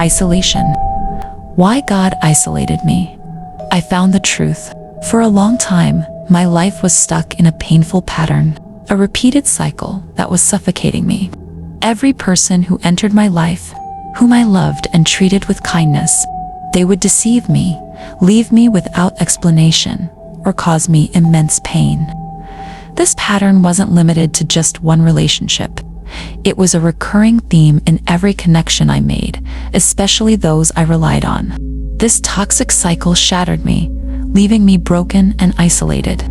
Isolation. Why God isolated me? I found the truth. For a long time, my life was stuck in a painful pattern, a repeated cycle that was suffocating me. Every person who entered my life, whom I loved and treated with kindness, they would deceive me, leave me without explanation, or cause me immense pain. This pattern wasn't limited to just one relationship. It was a recurring theme in every connection I made, especially those I relied on. This toxic cycle shattered me, leaving me broken and isolated.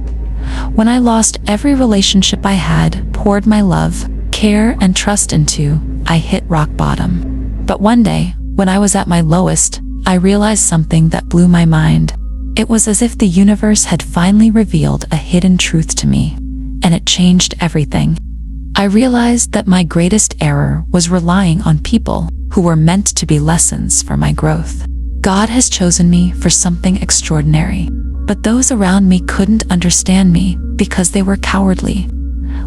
When I lost every relationship I had poured my love, care, and trust into, I hit rock bottom. But one day, when I was at my lowest, I realized something that blew my mind. It was as if the universe had finally revealed a hidden truth to me, and it changed everything. I realized that my greatest error was relying on people who were meant to be lessons for my growth. God has chosen me for something extraordinary, but those around me couldn't understand me because they were cowardly.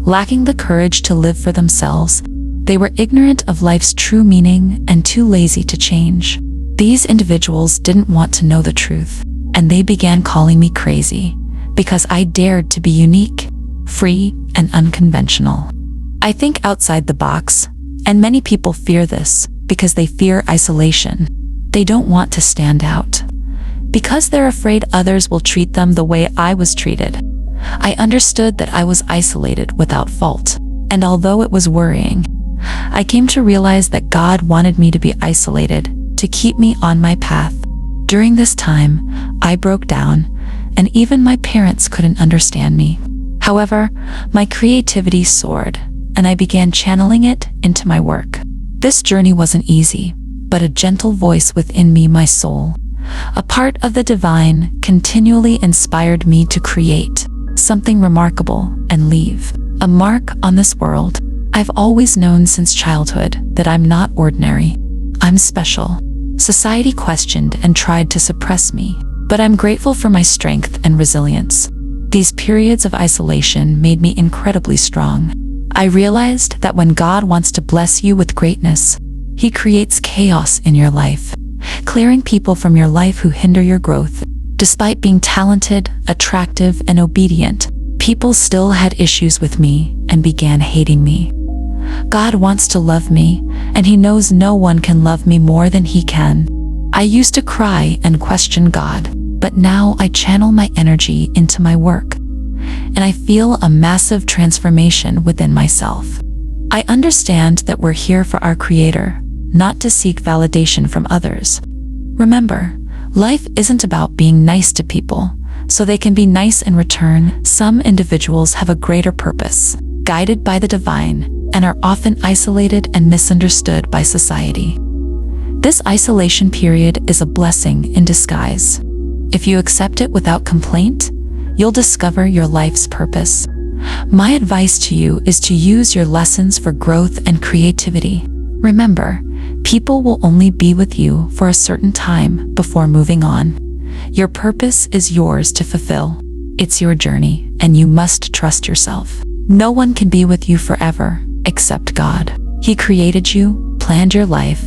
Lacking the courage to live for themselves, they were ignorant of life's true meaning and too lazy to change. These individuals didn't want to know the truth, and they began calling me crazy because I dared to be unique, free, and unconventional. I think outside the box, and many people fear this because they fear isolation. They don't want to stand out. Because they're afraid others will treat them the way I was treated. I understood that I was isolated without fault, and although it was worrying, I came to realize that God wanted me to be isolated to keep me on my path. During this time, I broke down, and even my parents couldn't understand me. However, my creativity soared, and I began channeling it into my work. This journey wasn't easy, but a gentle voice within me, my soul, a part of the divine, continually inspired me to create something remarkable and leave a mark on this world. I've always known since childhood that I'm not ordinary. I'm special. Society questioned and tried to suppress me, but I'm grateful for my strength and resilience. These periods of isolation made me incredibly strong. I realized that when God wants to bless you with greatness, He creates chaos in your life, clearing people from your life who hinder your growth. Despite being talented, attractive, and obedient, people still had issues with me and began hating me. God wants to love me, and He knows no one can love me more than He can. I used to cry and question God, but now I channel my energy into my work, and I feel a massive transformation within myself. I understand that we're here for our Creator, not to seek validation from others. Remember, life isn't about being nice to people, so they can be nice in return. Some individuals have a greater purpose, guided by the divine, and are often isolated and misunderstood by society. This isolation period is a blessing in disguise. If you accept it without complaint, you'll discover your life's purpose. My advice to you is to use your lessons for growth and creativity. Remember, people will only be with you for a certain time before moving on. Your purpose is yours to fulfill. It's your journey, and you must trust yourself. No one can be with you forever except God. He created you, planned your life,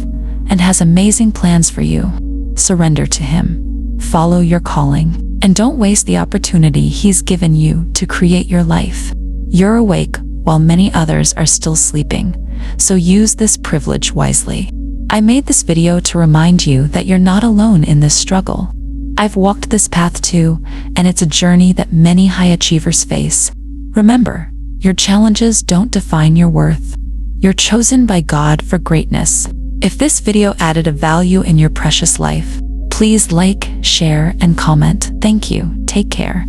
and has amazing plans for you. Surrender to Him. Follow your calling, and don't waste the opportunity He's given you to create your life. You're awake while many others are still sleeping, so use this privilege wisely. I made this video to remind you that you're not alone in this struggle. I've walked this path too, and it's a journey that many high achievers face. Remember, your challenges don't define your worth. You're chosen by God for greatness. If this video added a value in your precious life, please like, share, and comment. Thank you. Take care.